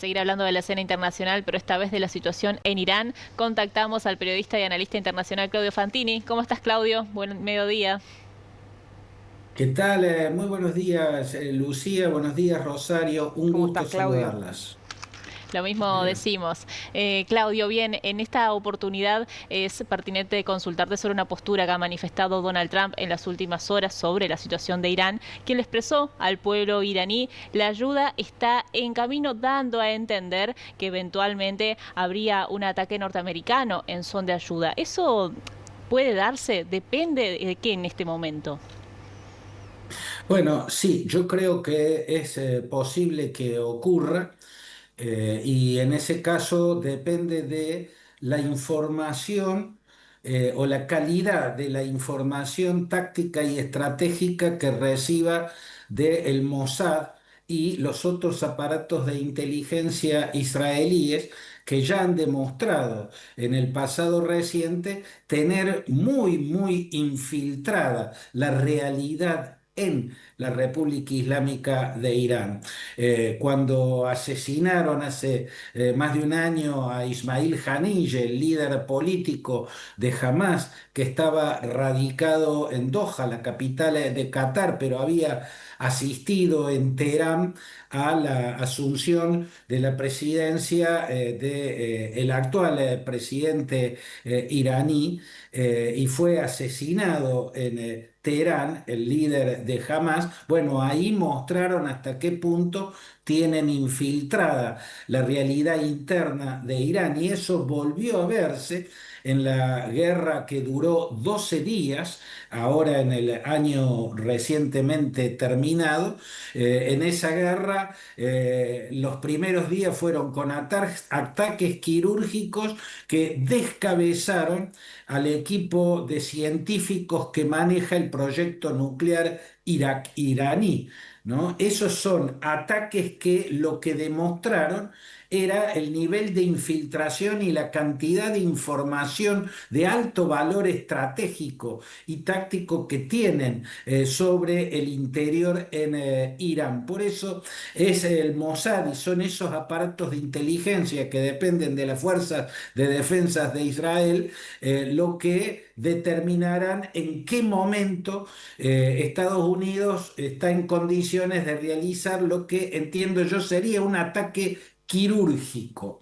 Seguir hablando de la escena internacional, pero esta vez de la situación en Irán. Contactamos al periodista y analista internacional Claudio Fantini. ¿Cómo estás, Claudio? Buen mediodía. ¿Qué tal? Muy buenos días, Lucía. Buenos días, Rosario. Un ¿Cómo gusto estás, Claudio? saludarlas. Lo mismo Bien. decimos. Claudio, bien, en esta oportunidad es pertinente consultarte sobre una postura que ha manifestado Donald Trump en las últimas horas sobre la situación de Irán, quien le expresó al pueblo iraní la ayuda está en camino, dando a entender que eventualmente habría un ataque norteamericano en son de ayuda. ¿Eso puede darse? ¿Depende de qué en este momento? Bueno, sí, yo creo que es posible que ocurra y en ese caso depende de la información o la calidad de la información táctica y estratégica que reciba del Mossad y los otros aparatos de inteligencia israelíes que ya han demostrado en el pasado reciente tener muy infiltrada la realidad en la República Islámica de Irán. Cuando asesinaron hace más de un año a Ismail Haniyeh, el líder político de Hamas, que estaba radicado en Doha, la capital de Qatar, pero había asistido en Teherán a la asunción de la presidencia de el actual presidente iraní y fue asesinado en Teherán, el líder de Hamas. Bueno, ahí mostraron hasta qué punto tienen infiltrada la realidad interna de Irán y eso volvió a verse en la guerra que duró 12 días, ahora en el año recientemente terminado. En esa guerra los primeros días fueron con ataques quirúrgicos que descabezaron al equipo de científicos que maneja el proyecto nuclear iraní, ¿no? Esos son ataques que lo que demostraron era el nivel de infiltración y la cantidad de información de alto valor estratégico y táctico que tienen sobre el interior en Irán. Por eso es el Mossad y son esos aparatos de inteligencia que dependen de las fuerzas de defensa de Israel lo que determinarán en qué momento Estados Unidos está en condiciones de realizar lo que entiendo yo sería un ataque quirúrgico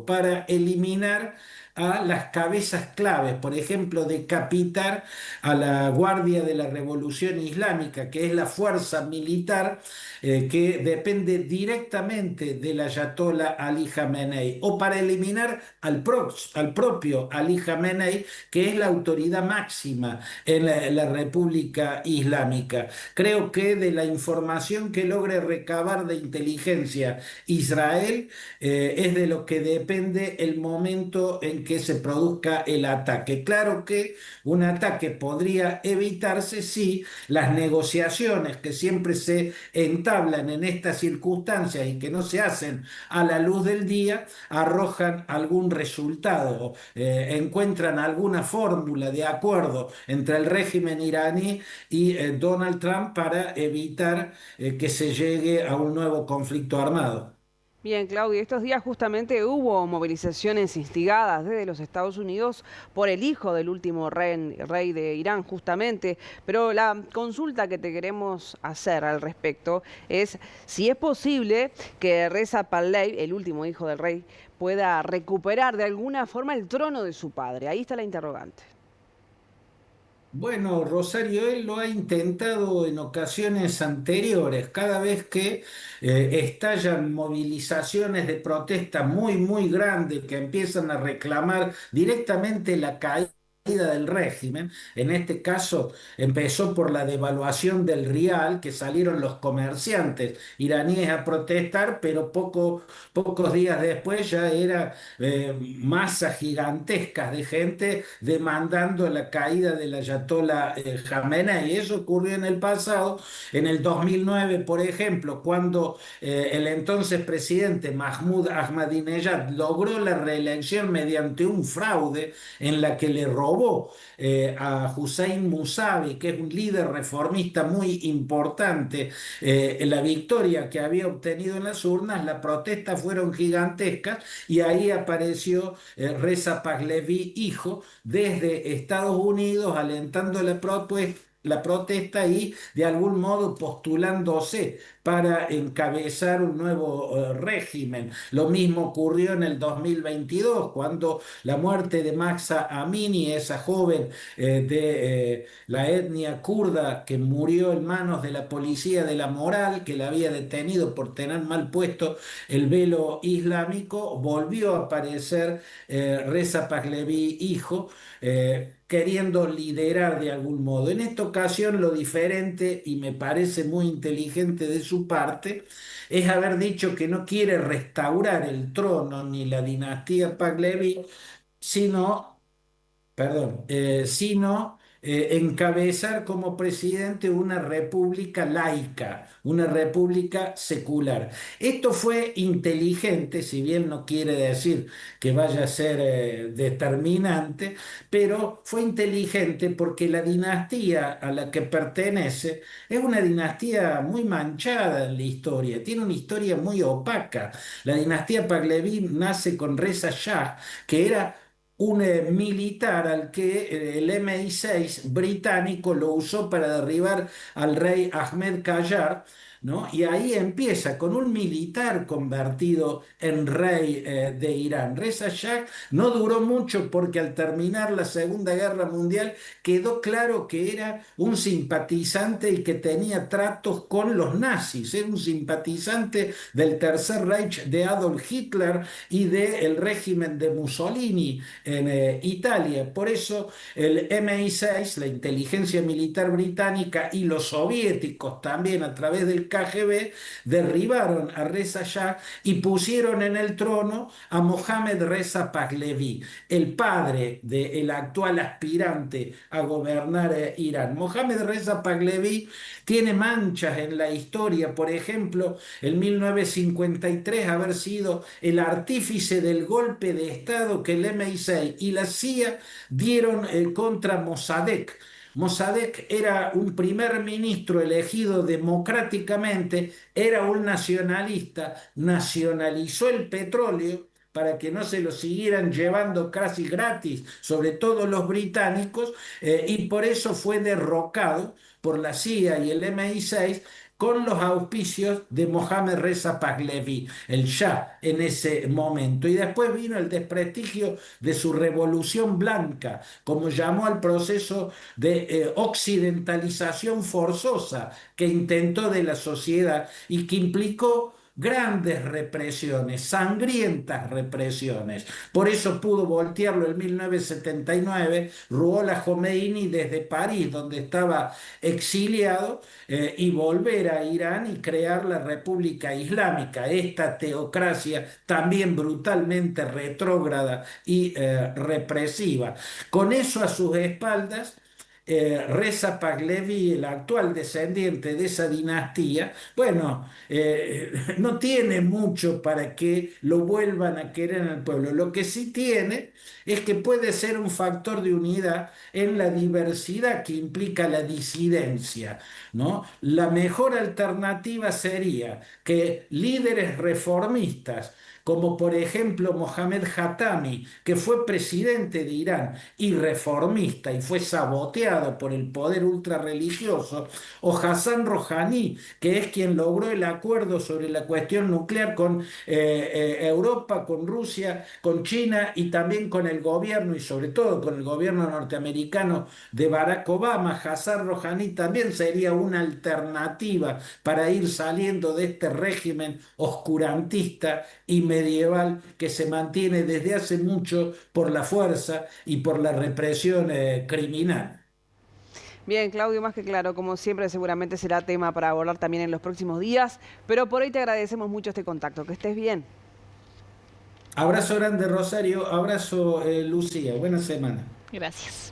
para eliminar a las cabezas claves, por ejemplo, decapitar a la Guardia de la Revolución Islámica, que es la fuerza militar que depende directamente del Ayatollah Ali Khamenei, o para eliminar al propio Ali Khamenei, que es la autoridad máxima en la República Islámica. Creo que de la información que logre recabar de inteligencia Israel es de lo que depende el momento en que se produzca el ataque. Claro que un ataque podría evitarse si las negociaciones que siempre se entablan en estas circunstancias y que no se hacen a la luz del día arrojan algún resultado, encuentran alguna fórmula de acuerdo entre el régimen iraní y Donald Trump para evitar que se llegue a un nuevo conflicto armado. Bien, Claudio, estos días justamente hubo movilizaciones instigadas desde los Estados Unidos por el hijo del último rey de Irán, justamente. Pero la consulta que te queremos hacer al respecto es si es posible que Reza Pahlavi, el último hijo del rey, pueda recuperar de alguna forma el trono de su padre. Ahí está la interrogante. Bueno, Rosario, él lo ha intentado en ocasiones anteriores, cada vez que estallan movilizaciones de protesta muy grandes que empiezan a reclamar directamente la caída del régimen. En este caso empezó por la devaluación del rial, que salieron los comerciantes iraníes a protestar, pero pocos días después ya era masas gigantescas de gente demandando la caída del Ayatollah Khamenei. Y eso ocurrió en el pasado, en el 2009, por ejemplo, cuando el entonces presidente Mahmoud Ahmadinejad logró la reelección mediante un fraude en la que le robó robó a Hussein Musavi, que es un líder reformista muy importante, la victoria que había obtenido en las urnas. Las protestas fueron gigantescas y ahí apareció Reza Pahlavi, hijo, desde Estados Unidos, alentando la protesta y de algún modo postulándose para encabezar un nuevo régimen. Lo mismo ocurrió en el 2022, cuando la muerte de Mahsa Amini, esa joven de la etnia kurda que murió en manos de la policía de la moral, que la había detenido por tener mal puesto el velo islámico, volvió a aparecer Reza Pahlavi, hijo, queriendo liderar de algún modo. En esta ocasión lo diferente, y me parece muy inteligente de su parte, es haber dicho que no quiere restaurar el trono ni la dinastía Pahlavi, sino sino encabezar como presidente una república laica, una república secular. Esto fue inteligente, si bien no quiere decir que vaya a ser determinante, pero fue inteligente porque la dinastía a la que pertenece es una dinastía muy manchada en la historia, tiene una historia muy opaca. La dinastía Pahlavi nace con Reza Shah, que era un militar al que el MI6 británico lo usó para derribar al rey Ahmed Qajar, ¿no? Y ahí empieza con un militar convertido en rey de Irán. Reza Shah no duró mucho porque al terminar la Segunda Guerra Mundial quedó claro que era un simpatizante y que tenía tratos con los nazis. Era un simpatizante del Tercer Reich de Adolf Hitler y del régimen de Mussolini en Italia. Por eso el MI6, la inteligencia militar británica, y los soviéticos también a través del KGB derribaron a Reza Shah y pusieron en el trono a Mohammad Reza Pahlavi, el padre del actual aspirante a gobernar Irán. Mohammad Reza Pahlavi tiene manchas en la historia, por ejemplo, en 1953 haber sido el artífice del golpe de Estado que el MI6 y la CIA dieron contra Mossadegh. Mossadegh era un primer ministro elegido democráticamente, era un nacionalista, nacionalizó el petróleo para que no se lo siguieran llevando casi gratis, sobre todo los británicos, y por eso fue derrocado por la CIA y el MI6 con los auspicios de Mohammad Reza Pahlavi, el Shah en ese momento. Y después vino el desprestigio de su revolución blanca, como llamó al proceso de occidentalización forzosa que intentó de la sociedad y que implicó grandes represiones, sangrientas represiones. Por eso pudo voltearlo en 1979 Ruhollah Khomeini desde París, donde estaba exiliado, y volver a Irán y crear la República Islámica, esta teocracia también brutalmente retrógrada y represiva. Con eso a sus espaldas, Reza Pahlavi, el actual descendiente de esa dinastía, bueno, no tiene mucho para que lo vuelvan a querer en el pueblo. Lo que sí tiene es que puede ser un factor de unidad en la diversidad que implica la disidencia, ¿no? La mejor alternativa sería que líderes reformistas, como por ejemplo Mohammad Khatami, que fue presidente de Irán y reformista y fue saboteado por el poder ultrarreligioso, o Hassan Rouhani, que es quien logró el acuerdo sobre la cuestión nuclear con Europa, con Rusia, con China y también con el gobierno y sobre todo con el gobierno norteamericano de Barack Obama. Hassan Rouhani también sería una alternativa para ir saliendo de este régimen oscurantista y medieval que se mantiene desde hace mucho por la fuerza y por la represión criminal. Bien, Claudio, más que claro, como siempre, seguramente será tema para abordar también en los próximos días, pero por hoy te agradecemos mucho este contacto. Que estés bien. Abrazo grande, Rosario. Abrazo, Lucía. Buena semana. Gracias.